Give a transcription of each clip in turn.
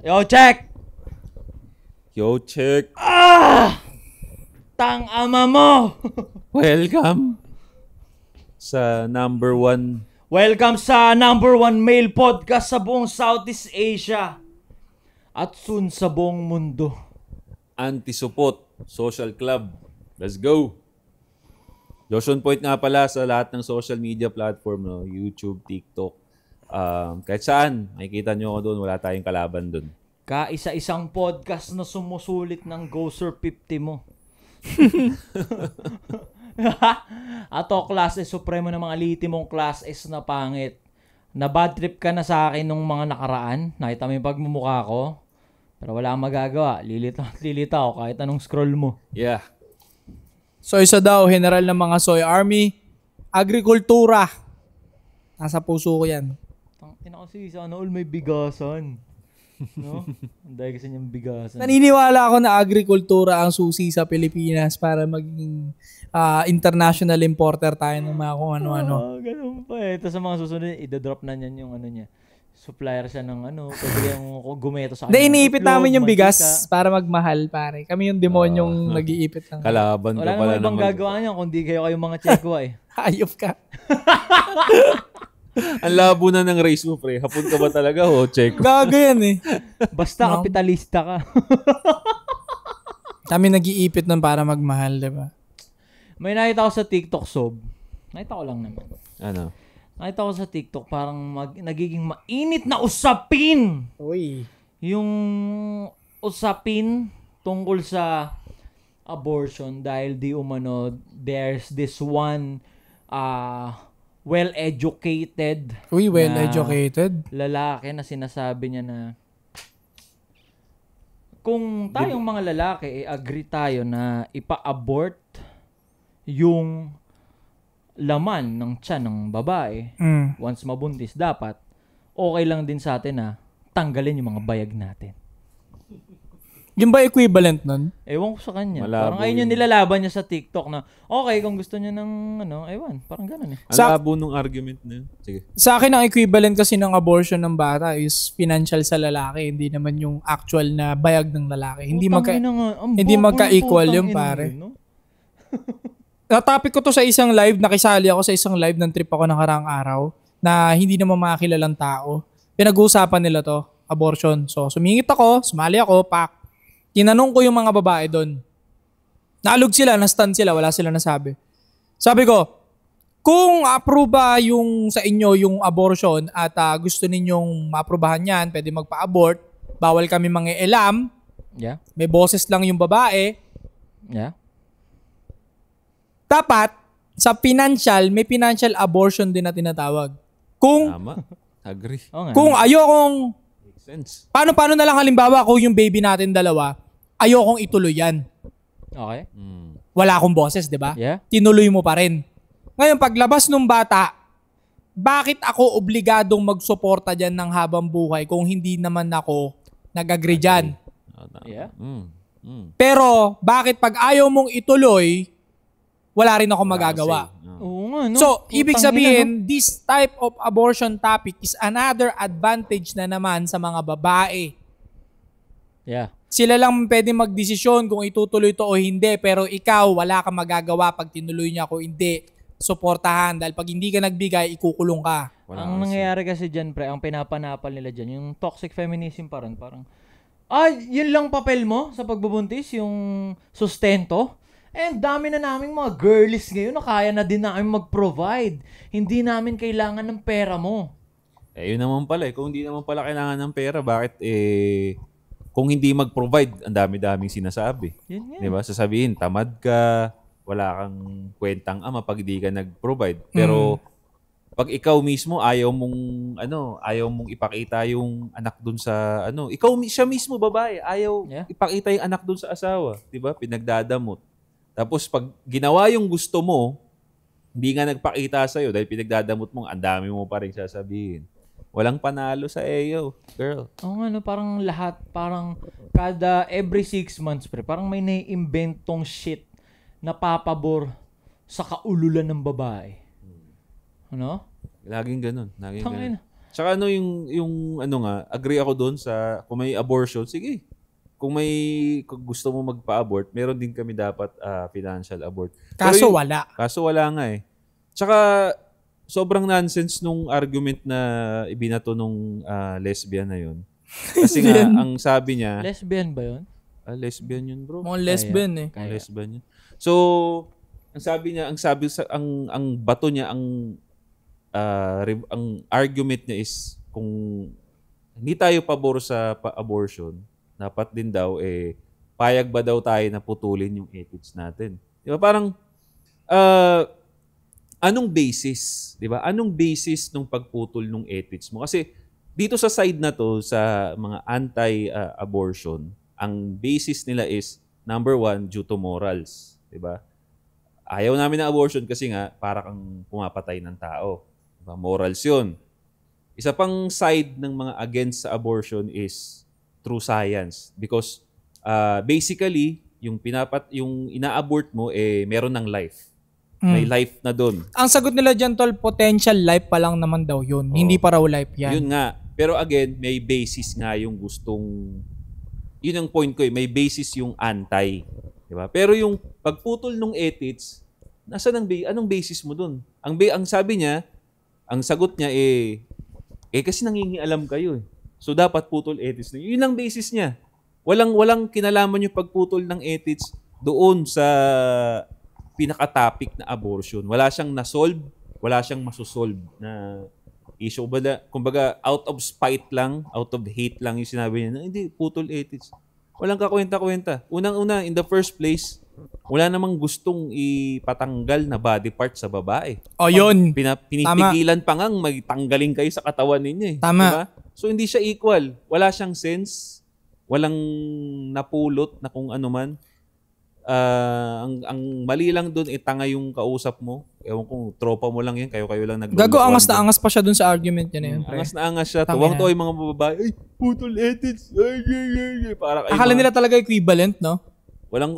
Yo, check! Yo, check! Tang ama mo! Welcome sa number 1. Welcome sa number 1 male podcast sa buong Southeast Asia. At soon sa buong mundo. Anti-Supot Social Club. Let's go! Joshon Point nga pala sa lahat ng social media platform, no? YouTube, TikTok. Kahit saan, makikita nyo ako doon. Wala tayong kalaban doon. Kaisa-isang podcast na sumusulit ng Gozer 50 mo. Ato, class S supremo ng mga liti mong class S na pangit. Na bad trip ka na sa akin nung mga nakaraan. Nakita mo yung pagmumukha ko. Pero wala kang magagawa. Lilita ako kahit anong scroll mo. Yeah. So isa daw, general ng mga Soy Army, agrikultura. Nasa puso ko yan. Tangina kasi sana all may bigasan. No? Dahil kasi niyang bigasan. Naniniwala ako na agrikultura ang susi sa Pilipinas para maging international importer tayo ng mga kung ano-ano. Ganun pa eh. Tapos sa mga susunod, idadrop na niyan yung ano niya. Supplier siya ng ano. Pwede yung gumeto sa Hindi, kanya. iniipit namin yung bigas para magmahal, pare. Kami yung demonyong nag-iipit ng... Kalaban wala ka pala namang ibang gagawa niya kung di kayo mga tsekwa eh. Hayop ka. Ang labo na ng race mo, pre. Hapon ka ba talaga o check? Gago yan eh. Basta kapitalista ka. Kami nag-iipit nun para magmahal, diba? May nakita ko sa TikTok, Sob. Nakita ko lang naman. Ano? Nakita ko sa TikTok parang nagiging mainit na usapin. Uy. Yung usapin tungkol sa abortion dahil di umano there's this one well-educated Uy, well-educated. lalaki na sinasabi niya na kung tayong mga lalaki agree tayo na ipa-abort yung laman ng tiyan ng babae once mabuntis, dapat okay lang din sa atin na tanggalin yung mga bayag natin. Yung ba equivalent nun? Ewan ko sa kanya. Malabo parang ayun yung nilalaban niya sa TikTok na okay kung gusto niya ng ewan, parang ganun eh. Ang labo nung argument na yun. Sige. Sa akin, ang equivalent kasi ng abortion ng bata is financial sa lalaki. Hindi naman yung actual na bayag ng lalaki. Hindi magka-equal yung pare. No? Na-topic ko to sa isang live, nakisali ako sa isang live ng trip ako ng karang araw na hindi naman makakilalang tao. Pinag-uusapan nila to, abortion. So, sumingit ako, sumali ako, pak. Tinanong ko yung mga babae doon. Naalog sila, na-stand sila, wala sila nasabi. Sabi ko, kung approve yung sa inyo yung abortion at gusto ninyong ma-aprobahan yan, pwede magpa-abort, bawal kami mangialam, Yeah. may boses lang yung babae, Yeah. dapat sa financial, may financial abortion din na tinatawag. Kung Tama. Agree. Oo nga. kung ayokong, Makes sense. paano na lang halimbawa kung yung baby natin dalawa, ayokong ituloy yan. Okay. Wala akong boses, di ba? Yeah. Tinuloy mo pa rin. Ngayon, paglabas nung bata, bakit ako obligadong magsuporta dyan ng habang buhay kung hindi naman ako nag-agree dyan? Yeah. Pero, bakit pag ayaw mong ituloy, wala rin ako magagawa? Oo nga, no? So, ibig Putang ina, sabihin, this type of abortion topic is another advantage na naman sa mga babae. Yeah. Sila lang pwede magdesisyon kung itutuloy to o hindi, pero ikaw, wala kang magagawa pag tinuloy niya kung hindi. Suportahan, dahil pag hindi ka nagbigay, ikukulong ka. Ang nangyayari kasi dyan, pre, ang pinapanapal nila dyan, yung toxic feminism parang, yun lang papel mo sa pagbubuntis, yung sustento. Dami na naming mga girlies ngayon na kaya na din namin mag-provide. Hindi namin kailangan ng pera mo. Yun naman pala. Kung hindi naman pala kailangan ng pera, bakit kung hindi mag-provide, ang dami-daming sinasabi. Yun yan. Di ba? Sasabihin, tamad ka, wala kang kwentang ama pag hindi ka nag-provide. Pero pag ikaw mismo ayaw mong ipakita yung anak dun sa siya mismo babae, ayaw ipakita yung anak dun sa asawa, 'di ba? Pinagdadamot. Tapos pag ginawa yung gusto mo, hindi nga nagpakita sa iyo dahil pinagdadamot mo, ang dami mo pa rin sasabihin. Walang panalo sa iyo, girl. Oo nga, no, parang lahat, parang every 6 months, pre, parang may nai-inventong shit na papabor sa kaululan ng babae. Ano? Laging ganun. Tsaka yung ano nga, agree ako doon sa kung may abortion, sige. Kung gusto mo magpa-abort, meron din kami dapat financial abort. Kaso wala. Kaso wala nga eh. Tsaka sobrang nonsense nung argument na ibinato nung lesbian na yun. Kasi nga, ang sabi niya, Lesbian ba yun? lesbian yun bro. Mga lesbian eh. Kaya. Lesbian yun. So, ang bato niya, ang argument niya is kung hindi tayo pabor sa abortion, dapat din daw payag ba daw tayo na putulin yung ethics natin. Di ba? Parang anong basis, di ba? Anong basis nung pagputol ng ethics mo? Kasi dito sa side na to, sa mga anti-abortion, ang basis nila is number one, due to morals, di ba? Ayaw namin ng abortion kasi nga para kang pumapatay ng tao. Diba? Morals yun. Isa pang side ng mga against sa abortion is true science. Because basically, yung ina-abort mo, meron ng life. May life na doon. Ang sagot nila dyan, tol, potential life pa lang naman daw yun. Hindi pa raw life yan. Yun nga. Pero again, may basis nga yung gustong... Yun ang point ko may basis yung anti. Diba? Pero yung pagputol ng ethics, anong basis mo doon? Ang sabi niya, ang sagot niya kasi nangingialam kayo eh. So dapat putol ethics na. Yun ang basis niya. Walang kinalaman yung pagputol ng ethics doon sa pinaka-topic na abortion. Wala siyang na-solve, wala siyang masosolve na issue. Kumbaga, out of spite lang, out of hate lang yung sinabi niya na hindi, putol ethics. Walang kakwenta-kwenta. Unang-una, in the first place, wala namang gustong ipatanggal na body part sa babae. O yun. Pinitigilan pa ngang magtanggalin kayo sa katawan ninyo eh. Tama. Diba? So hindi siya equal. Wala siyang sense. Walang napulot na kung ano man. Ang mali lang doon tanga yung kausap mo. Ewan kung tropa mo lang yan. Kayo lang naglulukuan. Gago, angas na angas pa siya dun sa argument niya na yun. Angas na angas siya. Tuwang-tuwa yung mga babae. Ay, putol ethics. Akala nila talaga equivalent, no? Walang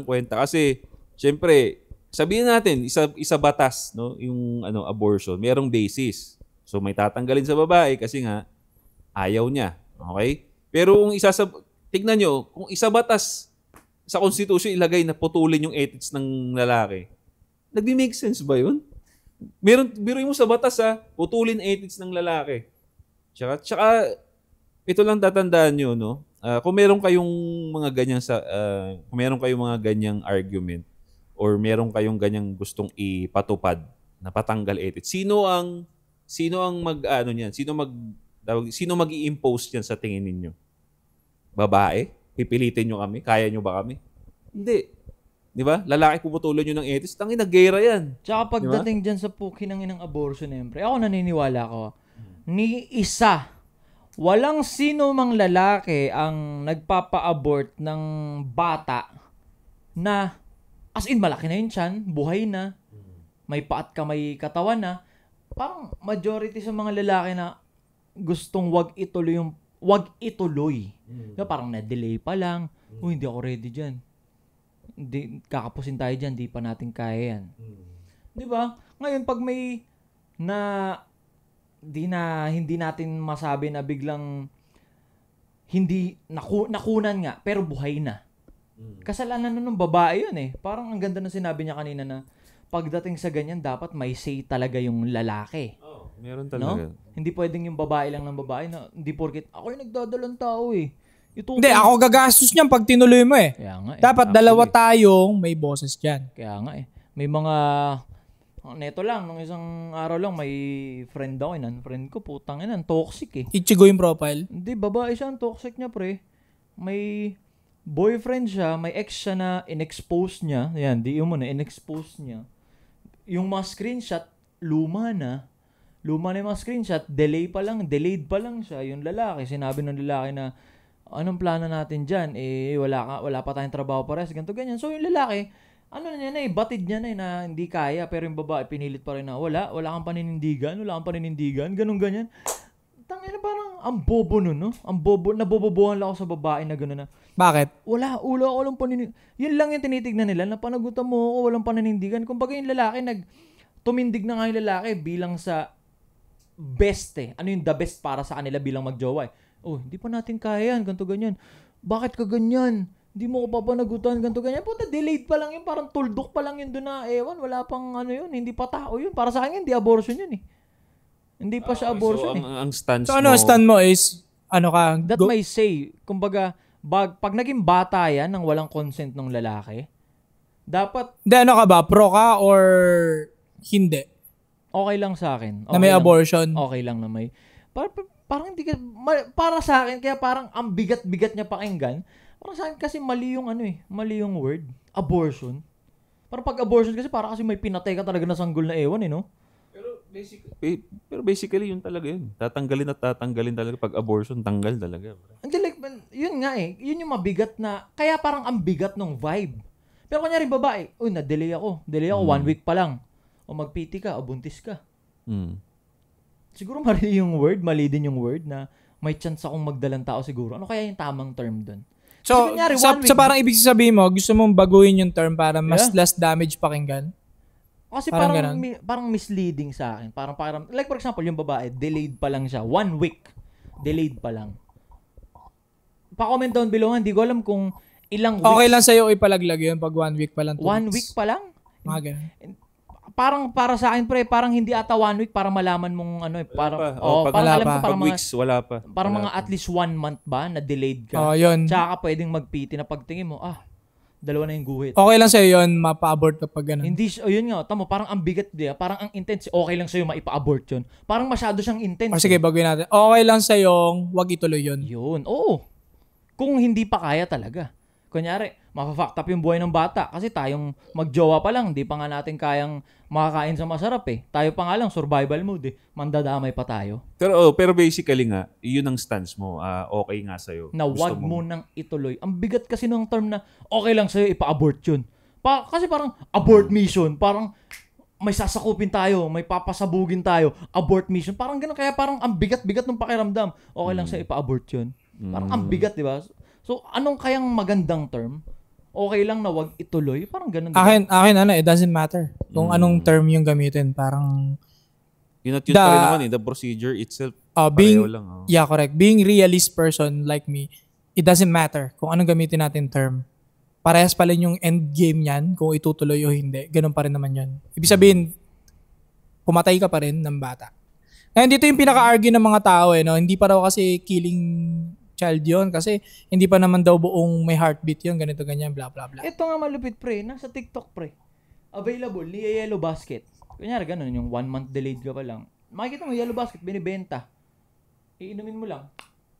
kwenta. Kasi, syempre, sabihin natin, isa batas, no? Yung abortion. Merong basis. So, may tatanggalin sa babae kasi nga, ayaw niya. Okay? Pero kung tignan nyo, kung isa batas sa Constitution ilagay na putulin yung ethics ng lalaki, nagbi-make sense ba yun? Biruin mo sa batas putulin ethics ng lalaki. Tsaka ito lang tatandaan nyo, no? Kung meron kayong mga ganyang argument or meron kayong ganyang gustong ipatupad na patanggal ethics, sino ang mag-ano niyan? Sino mag-i-impose niyan sa tingin ninyo? Babae? Pipilitin nyo kami? Kaya nyo ba kami? Hindi. Di ba? Lalaki puputulon nyo ng ethics. Tangina, gera yan. Tsaka pagdating dyan sa pukinangin ng abortion, ako naniniwala ko, ni isa, walang sino mang lalaki ang nagpapa-abort ng bata na, as in, malaki na yun tiyan, buhay na, may paat ka, may katawan na, parang majority sa mga lalaki na gustong wag ituloy. Diba, parang na-delay pa lang. Hindi ako ready dyan. Kakapusin tayo dyan, di pa natin kaya yan. Di ba? Ngayon, pag may hindi natin masabi na biglang hindi nakunan nga, pero buhay na. Kasalanan ng babae yun eh. Parang ang ganda na sinabi niya kanina na pagdating sa ganyan, dapat may say talaga yung lalaki. Meron talaga. No? Hindi pwedeng yung babae lang ng babae na hindi porket ako yung nagdadalang tao eh. Hindi, ako gagastos niyan pag tinuloy mo eh. Kaya nga eh. Dapat dalawa tayong may boses dyan. Kaya nga eh. May mga neto lang, nung isang araw lang may friend ako, friend ko, putang ina, toxic eh. Ichigo yung profile. Hindi, babae siya, ang toxic niya pre. May boyfriend siya, may ex siya na in-expose niya. Yan, in-expose niya. Yung mga screenshot, luma na yung mga screenshot, delayed pa lang siya. Yung lalaki, sinabi ng lalaki na, anong plano natin dyan? Wala pa tayong trabaho pares, ganito, ganyan. So yung lalaki, batid niya na hindi kaya, pero yung babae, pinilit pa rin na, wala kang paninindigan, ganun, ganyan. Tangina, parang, ang bobo nun, no? Ang bobo, nabobobohan lang ako sa babae na gano'n na. Bakit? Walang paninindigan. Yun lang yung tinitignan nila, na panagutan mo ako, walang paninindigan. Kumbaga yung lalaki, tumindig na nga yung lalaki bilang sa best Ano yung the best para sa kanila bilang magjowa Oh, hindi pa natin kaya yan, ganito ganyan. Bakit ka ganyan? Hindi mo ko papanagutan, ganito ganyan. Puta, delayed pa lang yun, parang tuldok pa lang yun doon na, wala pang yun, hindi pa tao yun. Para sa akin, hindi abortion yun Hindi pa siya abortion so, ang stance So ano, stand mo is, That may say, kumbaga, pag naging bata yan nang walang consent ng lalaki, dapat... Hindi, ano ka ba? Pro ka or hindi? Okay lang sa akin. Na may abortion? Okay lang na may... Parang hindi ka... Para sa akin, kaya parang ang bigat-bigat niya pakinggan. Parang sa akin kasi mali yung mali yung word. Abortion. Parang pag abortion kasi para kasi may pinatay ka talaga na sanggol na ewan no? Pero basically yun talaga yun. Tatanggalin talaga pag abortion, tanggal talaga. Hindi yun nga Yun yung mabigat na... Kaya parang ang bigat ng vibe. Pero kunyari babae, na-delay ako. Delay ako 1 week pa lang. O mag-PT ka, o buntis ka. Siguro mali din yung word na may chance akong magdalang tao siguro. Ano kaya yung tamang term doon? So, kunyari, sa parang ibig sabihin mo, gusto mong baguhin yung term para mas less damage pakinggan? Kasi parang misleading sa akin. Parang like for example, yung babae, delayed pa lang siya. 1 week. Delayed pa lang. Pa-comment down below, hindi ko alam kung ilang weeks. Okay lang sa'yo ipalaglag yun pag 1 week pa lang. 1 week pa lang? Mga ganun. Parang para sa akin parang hindi ata 1 week para malaman mong parang alam ko parang mga weeks wala pa. Parang mga at least 1 month ba na delayed ka. Yun. Tsaka pwedeng mag-PT na pagtingin mo, dalawa na yung guhit. Okay lang sa'yo yun, mapa-abort kapag ganun. Hindi, yun nga, tamo, parang ang bigat diya, parang ang intense, okay lang sa'yo maipa-abort yun. Parang masyado siyang intense. Sige, baguhin natin. Okay lang sa'yo, wag ituloy yun. Yun, oo. Kung hindi pa kaya talaga. Kunyari, mafa-fucked up yung buhay ng bata kasi tayong magjowa pa lang, hindi pa nga natin kayang makakain sa masarap Tayo pa nga lang, survival mode mandadamay pa tayo. Pero basically nga, yun ang stance mo. Okay nga sa'yo. Na wag mo nang ituloy. Ang bigat kasi ng term na okay lang sa'yo, ipa-abort yun. Kasi parang abort mission, parang may sasakupin tayo, may papasabugin tayo, abort mission. Parang gano'n, kaya parang ang bigat-bigat ng pakiramdam. Okay lang sa'yo, ipa-abort yun. Parang ang bigat, di ba? So, anong kayang magandang term? Okay lang na wag ituloy? Parang ganun. Akin, it doesn't matter. Kung anong term yung gamitin. Parang... Yun at yun pa rin naman The procedure itself, pareho lang. Yeah, correct. Being realist person like me, it doesn't matter kung anong gamitin natin term. Parehas pa rin yung end game niyan, kung itutuloy o hindi. Ganun pa rin naman yun. Ibig sabihin, pumatay ka pa rin ng bata. Ngayon, dito yung pinaka-argue ng mga tao no? Hindi pa raw kasi killing child yun kasi hindi pa naman daw buong may heartbeat yun, ganito, ganyan, blah, blah, blah. Ito nga malupit, pre. Nasa TikTok, pre. Available ni Yellow Basket. Kunyari, ganun, yung 1 month delayed ka pa lang. Makikita mo, Yellow Basket, binibenta. Iinumin mo lang.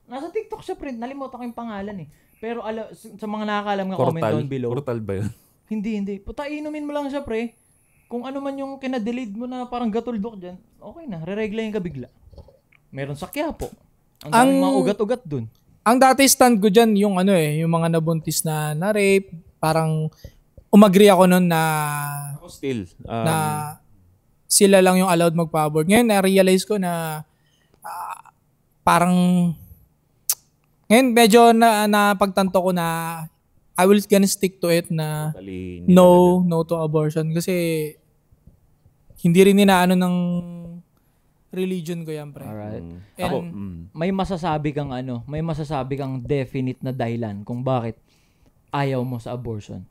Nasa TikTok siya, pre. Nalimutan ko yung pangalan Pero sa mga nakakaalam nga, comment down below. Portal ba yun? Hindi. Puta, iinumin mo lang siya, pre. Kung ano man yung kina-delayed mo na parang gatuldok dyan, okay na. Re-reglayin ka bigla. Meron sa Quiapo. Ang daming mga ugat-ugat dun. Ang dati stand ko dyan, yung yung mga nabuntis na rape, parang umagree ako nun na ako still na sila lang yung allowed magpa-abort. Ngayon na-realize ko na parang ngayon medyo napagtanto ko na I will gonna stick to it na no to abortion kasi hindi rin inaano ng religion ko yan, pre. Alright. May masasabi kang definite na dahilan kung bakit ayaw mo sa abortion?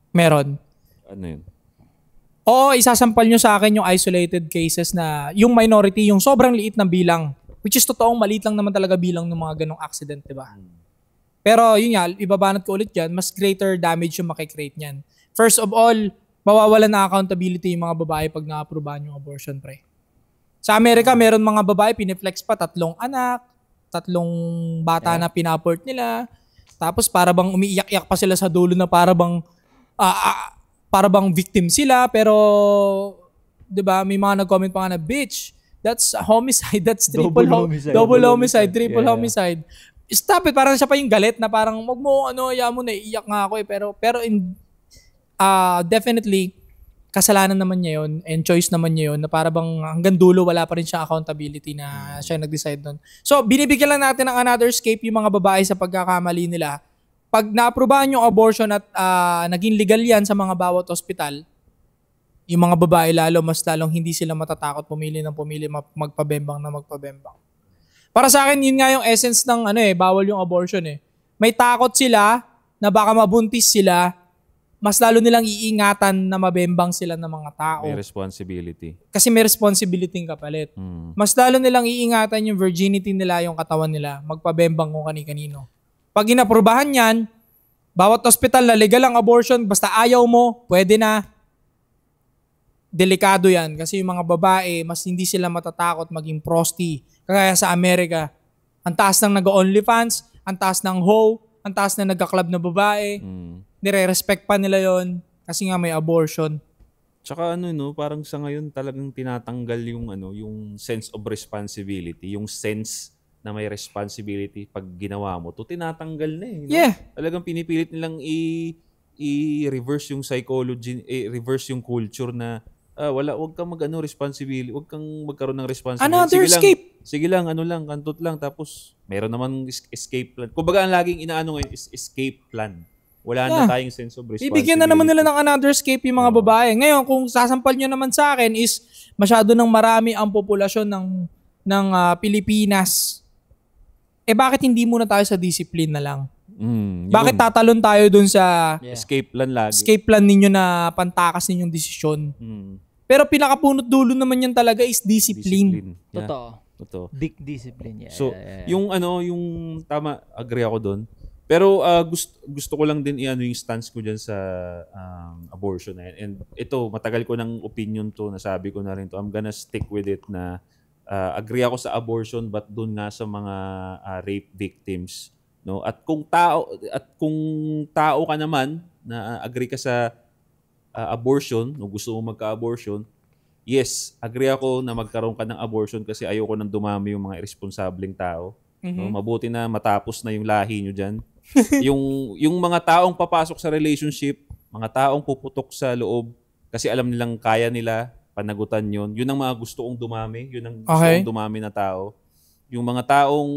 Meron. Ano yun? Oo, isasampal nyo sa akin yung isolated cases na yung minority, yung sobrang liit na bilang. Which is totoong maliit lang naman talaga bilang ng mga ganong accident, diba? Pero yun nga, ibabanat ko ulit yan, mas greater damage yung makikreate niyan. First of all, mawawalan na accountability yung mga babae pag na-aprobahan yung abortion, pre. Sa Amerika, meron mga babae, piniflex pa 3 anak, 3 bata na pinaport nila. Tapos para bang umiiyak-iyak pa sila sa dulo na para bang victim sila. Pero, di ba, may mga nag-comment pa nga na, bitch, that's homicide, that's double homicide, triple homicide. Stop it, parang siya pa yung galit na parang, wag mo, naiiyak nga ako Pero definitely, kasalanan naman niya yun and choice naman niya yun na para bang hanggang dulo wala pa rin siyang accountability na siya nag-decide nun. So, binibigyan lang natin ng another escape yung mga babae sa pagkakamali nila. Pag na-aprobahan yung abortion at naging legal yan sa mga bawat ospital, Yung mga babae lalo, mas lalong hindi sila matatakot pumili magpabembang na magpabembang. Para sa akin, yun nga yung essence ng bawal yung abortion eh. May takot sila na baka mabuntis sila, mas lalo nilang iingatan na mabembang sila ng mga tao. May responsibility. Kasi may responsibility kapalit. Mas lalo nilang iingatan yung virginity nila, yung katawan nila, magpabembang kung kani-kanino. Pag inaprubahan yan, bawat ospital na legal ang abortion, basta ayaw mo, pwede na. Delikado yan kasi yung mga babae, mas hindi sila matatakot maging prosti. Kaya sa Amerika, ang taas ng nag-OnlyFans, ang taas ng hoe, ang taas na nagka-club na babae. Nire-respect pa nila yon kasi nga may abortion. Tsaka parang sa ngayon talagang tinatanggal yung sense of responsibility, yung sense na may responsibility pag ginawa mo. To tinatanggal na eh. No? Yeah. Talagang pinipilit nilang i-reverse yung psychology, reverse yung culture na wag kang responsibility, wag kang magkaroon ng responsibility. Another escape. Sige lang, kantot lang, tapos meron naman escape plan. Kumbaga ang laging inaano ngayon is escape plan. Wala na tayong sense of responsibility. Bibigyan na naman nila ng another escape yung mga babae. Ngayon, kung sasampal nyo naman sa akin is masyado ng marami ang populasyon ng Pilipinas. Bakit hindi muna tayo sa discipline na lang? Bakit tatalon tayo dun sa escape plan lagi? Escape plan ninyo na pantakas ninyong desisyon. Pero pinakapunot dulo naman yan talaga is discipline. Yeah. Totoo. Big discipline. So, yung tama, agree ako doon. Pero gusto ko lang din yung stance ko dyan sa abortion na yan. And ito, matagal ko ng opinion to, nasabi ko na rin to. I'm gonna stick with it na agree ako sa abortion but doon nga sa mga rape victims. No? At kung tao ka naman na agree ka sa abortion, no, gusto mo magka-abortion, yes, agree ako na magkaroon ka ng abortion kasi ayoko nang dumami yung mga irresponsableng tao. No? Mabuti na matapos na yung lahi nyo dyan. yung mga taong papasok sa relationship, mga taong puputok sa loob kasi alam nilang kaya nila panagutan yun. Yun ang mga gusto kong dumami. Yun ang gusto kong dumami na tao. Yung mga taong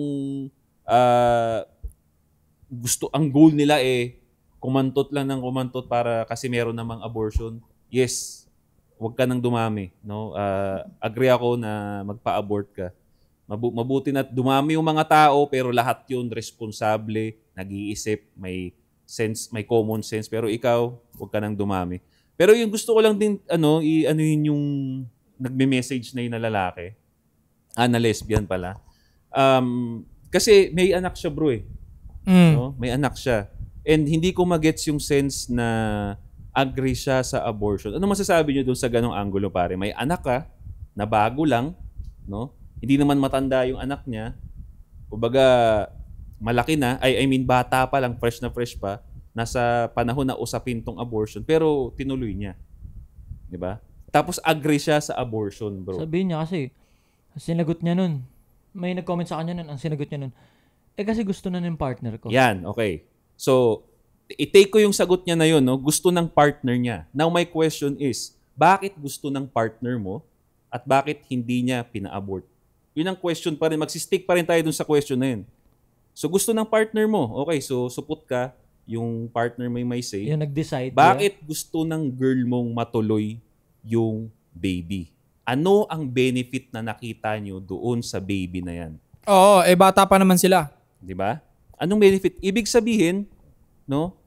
ang goal nila kumantot lang ng kumantot para kasi meron namang abortion. Yes, wag ka nang dumami. No? Agree ako na magpa-abort ka. Mabuti na dumami yung mga tao pero lahat yun responsable, nag-iisip, may sense, may common sense. Pero ikaw, wag ka nang dumami. Pero yung gusto ko lang din, yun yung nagme-message na yun na lalaki. Na lesbian pala. Kasi may anak siya bro No? May anak siya. And hindi ko magets yung sense na agree siya sa abortion. Ano masasabi niyo doon sa ganong angulo pare? May anak ka na bago lang, no? Hindi naman matanda yung anak niya. Kumbaga malaki na, I mean bata pa lang, fresh na fresh pa, nasa panahon na usapin tong abortion, pero tinuloy niya. 'Di ba? Tapos agree siya sa abortion, bro. Sabihin niya kasi sinagot niya nun. May nag-comment sa kanya nun, ang sinagot niya nun. Kasi gusto na ng partner ko. Yan, okay. So, i-take ko yung sagot niya na yun, no? Gusto ng partner niya. Now, my question is, bakit gusto ng partner mo at bakit hindi niya pina-abort? Yun ang question pa rin. Magsistick pa rin tayo dun sa question na yun. So, gusto ng partner mo. Okay, so supot ka, yung partner mo may say. Yung nag-decide. Bakit gusto ng girl mong matuloy yung baby? Ano ang benefit na nakita nyo doon sa baby na yan? Oo, bata pa naman sila. 'Di ba? Anong benefit? Ibig sabihin, no?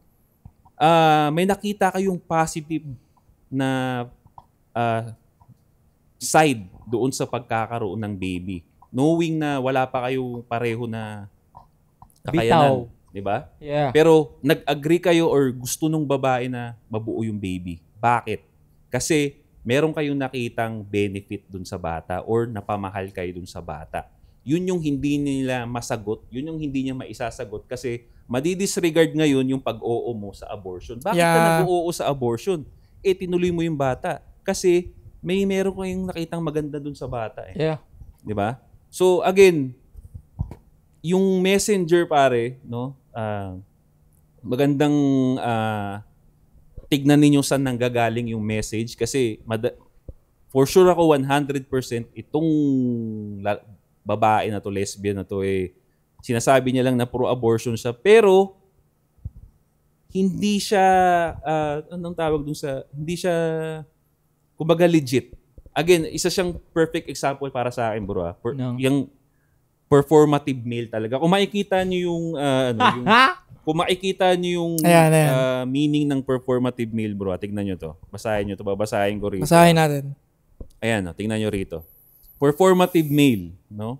May nakita kayong positive na side doon sa pagkakaroon ng baby. Knowing na wala pa kayo pareho na kakayanan, 'di ba? Yeah. Pero nag-agree kayo or gusto nung babae na mabuo yung baby. Bakit? Kasi meron kayong nakitang benefit doon sa bata or napamahal kayo doon sa bata. Yun yung hindi nila masagot, yun yung hindi niya maisasagot kasi madidisregard ngayon yung pag-oo mo sa abortion. Bakit ka nag-oo sa abortion? Tinuloy mo yung bata. Kasi meron kayong nakitang maganda dun sa bata. Yeah. 'Di ba? So again, yung messenger pare, no? Magandang tignan ninyo saan nanggagaling yung message kasi for sure ako 100% itong babae na to, lesbian na to, sinasabi niya lang na pro-abortion siya, pero hindi siya, anong tawag dun sa, hindi siya kumbaga legit. Again, isa siyang perfect example para sa akin, bro. Yung performative male talaga. Kung makikita niyo yung kung makikita niyo yung meaning ng performative male, bro, tignan niyo to. Basahin niyo to, babasahin ko rito. Basahin natin. Ayan, tingnan niyo rito. Performative male, no?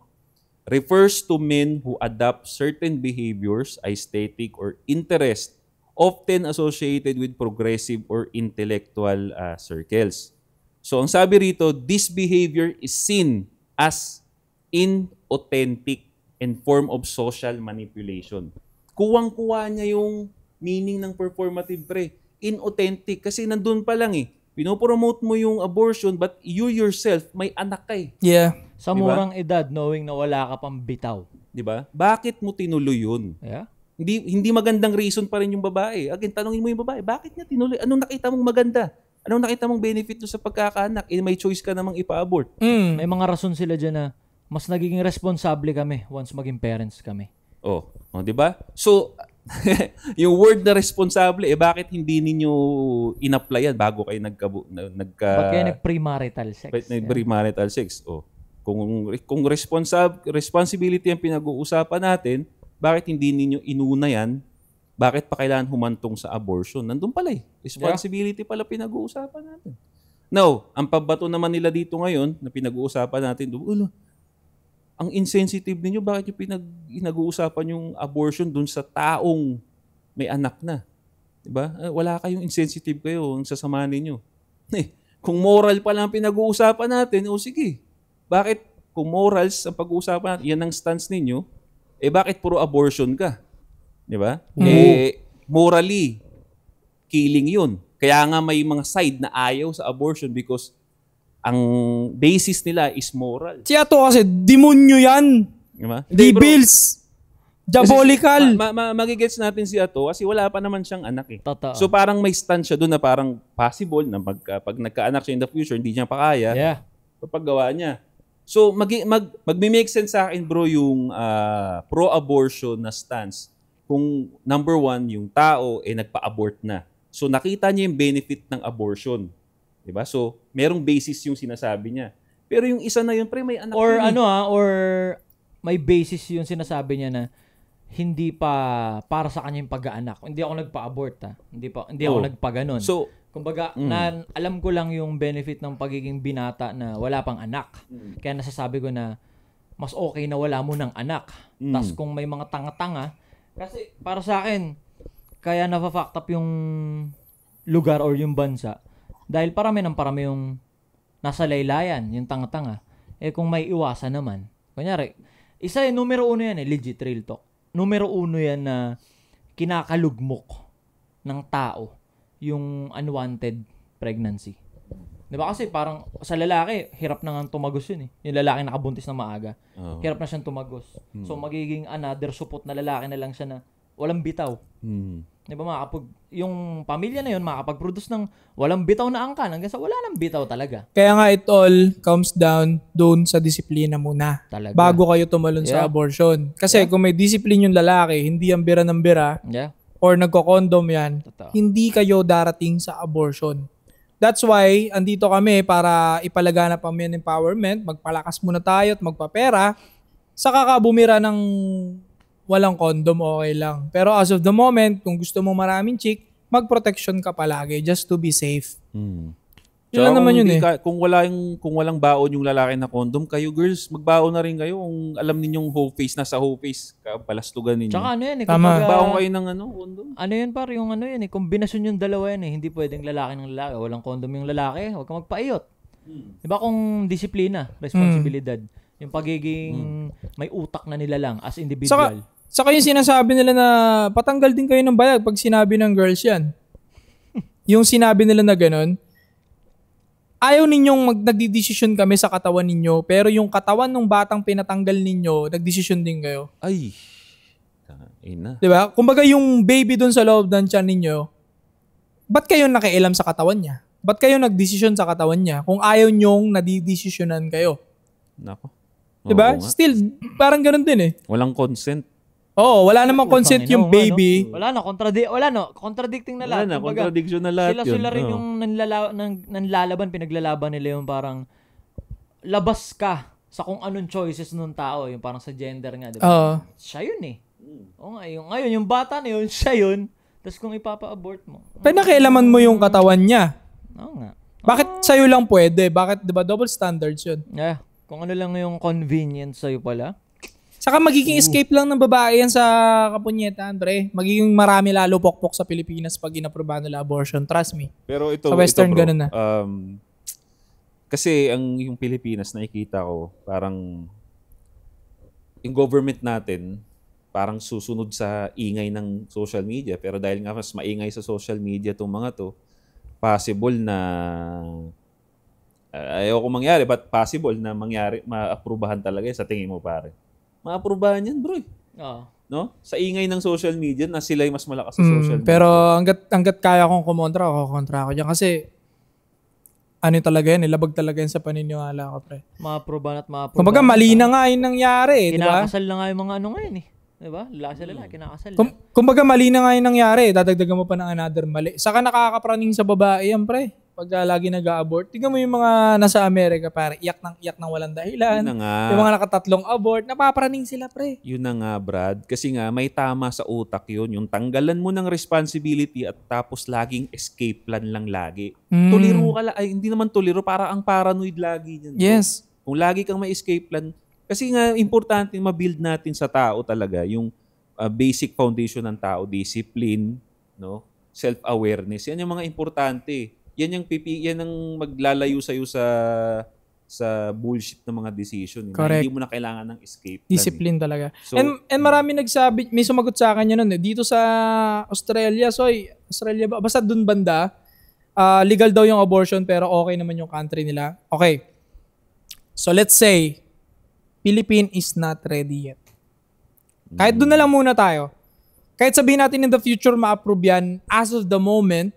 Refers to men who adopt certain behaviors, aesthetic or interest often associated with progressive or intellectual circles. So, ang sabi rito, this behavior is seen as inauthentic and form of social manipulation. Kuwang-kuwa niya yung meaning ng performative, pre. Inauthentic. Kasi nandun pa lang eh. Pinopromote mo yung abortion but you yourself, may anak ka eh. Yeah. Sa murang edad, knowing na wala ka pang bitaw. Diba? Bakit mo tinuloy yun? Yeah. Hindi magandang reason pa rin yung babae. Again, tanongin mo yung babae, bakit niya tinuloy? Anong nakita mong maganda? Anong nakita mong benefit doon sa pagkakaanak? May choice ka namang ipa-abort. May mga rason sila dyan na mas nagiging responsable kami once maging parents kami. Di ba? So, yung word na responsable, bakit hindi ninyo in-applyan bago kayo Ba't kayo nag-premarital sex? Nag-premarital sex. Kung responsibility ang pinag-uusapan natin, bakit hindi ninyo inuna yan? Bakit pa kailangan humantong sa abortion? Nandun pala eh. Responsibility pala pinag-uusapan natin. Now, ang pabato naman nila dito ngayon na pinag-uusapan natin, ang insensitive ninyo, bakit yung pinag-uusapan yung abortion dun sa taong may anak na? Diba? Wala kayong insensitive kayo, ang sasama ninyo. Kung moral pa lang pinag-uusapan natin, sige. Bakit kung morals ang pag-uusapan natin, yan ang stance ninyo, bakit puro abortion ka? Diba? Morally, killing yun. Kaya nga may mga side na ayaw sa abortion because ang basis nila is moral. Si Ato kasi, demonyo yan. Diba? Devils. Diabolical. Magigets natin si Ato kasi wala pa naman siyang anak eh. Totoo. So parang may stand siya doon na parang possible na pag nagkaanak siya in the future, hindi niya pa kaya. Yeah. Paggawa niya. So mag-make sense sa akin, bro, yung pro-abortion na stance. Kung number one, yung tao nagpa-abort na. So nakita niya yung benefit ng abortion. Diba? So merong basis yung sinasabi niya. Pero yung isa na yun, pre, may anak. Or or may basis yung sinasabi niya na hindi pa para sa kanya yung pag-aanak. Hindi ako nagpa-abort Hindi ako nagpa-ganon. So, kumbaga, alam ko lang yung benefit ng pagiging binata na wala pang anak. Kaya nasasabi ko na mas okay na wala mo ng anak. Tas kung may mga tanga-tanga, kasi para sa akin, kaya nafa-fucked up yung lugar or yung bansa dahil parami yung nasa laylayan, yung tanga-tanga. Kung may iwasan naman, kunyari, numero 1 yan legit real talk. Numero 1 yan na kinakalugmok ng tao yung unwanted pregnancy. Diba kasi parang sa lalaki, hirap na nga tumagos yun eh. Yung lalaki nakabuntis na maaga. Hirap na siyang tumagos. So magiging another support na lalaki na lang siya na walang bitaw. Diba yung pamilya na yun makapag-produce ng walang bitaw na angkan hanggang sa wala nang bitaw talaga. Kaya nga it all comes down doon sa disiplina muna. Talaga. Bago kayo tumalon sa abortion. Kasi kung may discipline yung lalaki, hindi yan bira ng bira, or nagko-condom yan, hindi kayo darating sa abortion. That's why, andito kami para ipalaganap ang men empowerment, magpalakas muna tayo at magpapera, saka ka bumira ng walang condom, okay lang. Pero as of the moment, kung gusto mo maraming chick, mag-protection ka palagi just to be safe. Yun lang naman yun kung walang baon yung lalaki na condom, kayo girls, magbaon na rin kayo kung alam ninyong whole face, nasa whole face, palastugan ninyo. Tsaka ano yan Tama. Baon kayo ng condom. Ano yan par, yung kombinasyon yung dalawa yan hindi pwedeng lalaki ng lalaki, walang condom yung lalaki, huwag kang magpaiyot. Diba kung disiplina, responsibilidad, yung pagiging may utak na nila lang as individual. Saka yung sinasabi nila na patanggal din kayo ng bayag pag sinabi ng girls yan. Yung sinabi nila na ganun, ayaw ninyong nagdidesisyon kami sa katawan ninyo, pero yung katawan ng batang pinatanggal ninyo, nagdesisyon din kayo. Ay. Ina. Diba? Kumbaga yung baby dun sa loob ng tiyan ninyo, ba't kayo nakialam sa katawan niya? Ba't kayo nagdesisyon sa katawan niya kung ayaw nyong nadidesisyonan kayo? Nako. Diba? Still, parang ganun din eh. Walang consent. Oo, wala namang consent yung baby. Wala na, contradicting na lahat. Wala na, Kumbaga, contradiction na lahat yun. sila rin yung nanlalaban, pinaglalaban nila yung parang labas ka sa kung anong choices nung tao, yung parang sa gender nga, diba? Oo. Siya yun eh. O nga, ngayon, yung bata na yun, siya yun. Tapos kung ipapa-abort mo. Pinakialaman mo yung katawan niya. Oo nga. Bakit sa'yo lang pwede? Bakit, di ba, double standards yun? Yeah. Kung ano lang yung convenience sa'yo pala. Saka magiging escape lang ng babae yan sa kapunyetan, pre. Magiging marami lalo pokpok sa Pilipinas pag inaprobahan nila abortion. Trust me. Pero ito, sa Western, bro, ganun na. Kasi yung Pilipinas, nakikita ko, parang yung government natin, parang susunod sa ingay ng social media. Pero dahil nga mas maingay sa social media itong mga to, possible na ayoko mangyari, but possible na mangyari, maaprubahan talaga sa tingin mo, pare. Maaprubahan yan, bro. Oo. No? Sa ingay ng social media na sila yung mas malakas sa social media. Pero hanggat kaya kong kumontra, kukontra ako dyan. Kasi ano talaga yan, labag talaga yan sa paniniwala ko, pre. Maaproban at maaproban. Kumbaga mali na nga yung nangyari, di ba? Kinakasal na nga yung mga ano ngayon eh. Di ba? Lalaki sa lalaki, kinakasal na. Kumbaga mali na nga yung nangyari, dadagdagan mo pa ng another mali. Saka nakakapraning sa babae yan, pre. Pag lagi nag-abort. Tingnan mo yung mga nasa Amerika, pare. Iyak ng walang dahilan. Yun na nga. Yung mga nakatatlong abort, napapraning sila, pre. Yun na nga, Brad. Kasi nga, may tama sa utak yun. Yung tanggalan mo ng responsibility at tapos laging escape plan lang lagi. Tuliro ka lang. Ay, hindi naman tuliro. Para ang paranoid lagi. Yan, yes. Kung lagi kang may escape plan. Kasi nga, importante ma-build natin sa tao talaga yung basic foundation ng tao. Discipline, no? Self-awareness. Yan yung mga importante. Yan ang maglalayo sa'yo sa bullshit ng mga decision. Correct. Hindi mo na kailangan ng escape plan. Discipline talaga. So, and marami nagsabi, may sumagot sa akin yun, dito sa Australia, Australia ba? Basta dun banda, legal daw yung abortion pero okay naman yung country nila. Okay. So let's say, Philippines is not ready yet. Kahit dun na lang muna tayo. Kahit sabihin natin in the future ma-approve yan, as of the moment,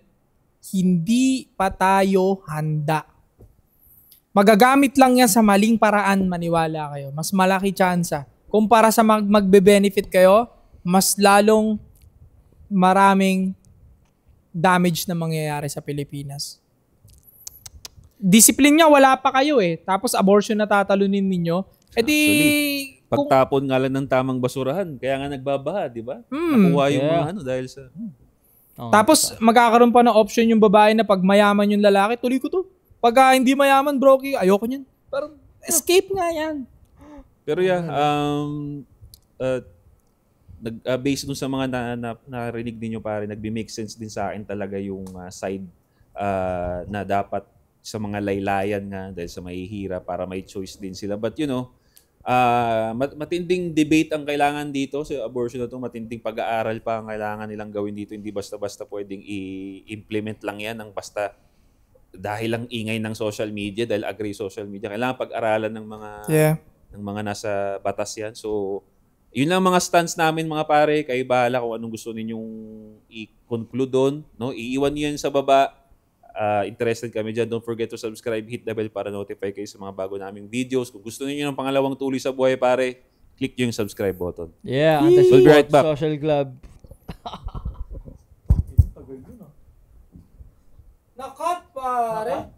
hindi pa tayo handa. Magagamit lang yan sa maling paraan, maniwala kayo. Mas malaki tsansa. Kumpara sa magbe-benefit kayo, mas lalong maraming damage na mangyayari sa Pilipinas. Discipline nga, wala pa kayo eh. Tapos abortion na tatalunin ninyo. E di... pagtapon nga lang ng tamang basurahan, kaya nga nagbabaha, di ba? Nakuha yung mga dahil sa... Tapos magkakaroon pa ng option yung babae na pag mayaman yung lalaki, tuloy ko to. Pag hindi mayaman, broki, ayoko niyan. Pero escape nga yan. Pero yeah, based dun sa mga narinig ninyo pare, nagbi-make sense din sa akin talaga yung side na dapat sa mga laylayan nga dahil sa mahihira para may choice din sila. But you know, matinding debate ang kailangan dito sa abortion na ito. Matinding pag-aaral pa ang kailangan nilang gawin dito. Hindi basta-basta pwedeng i-implement lang yan ng basta dahil lang ingay ng social media, dahil agree social media. Kailangan pag-aralan ng mga nasa batas yan. So, yun lang mga stance namin mga pare. Kayo bahala kung anong gusto ninyong i-conclude doon. No? Iiwan niyo yan sa baba. Interested kami dyan. Don't forget to subscribe, hit the bell para notify kayo sa mga bago naming videos. Kung gusto niyo ng pangalawang tuloy sa buhay, pare, click nyo yung subscribe button. Yeah, we'll be right back. Social Club. Nakat, pare.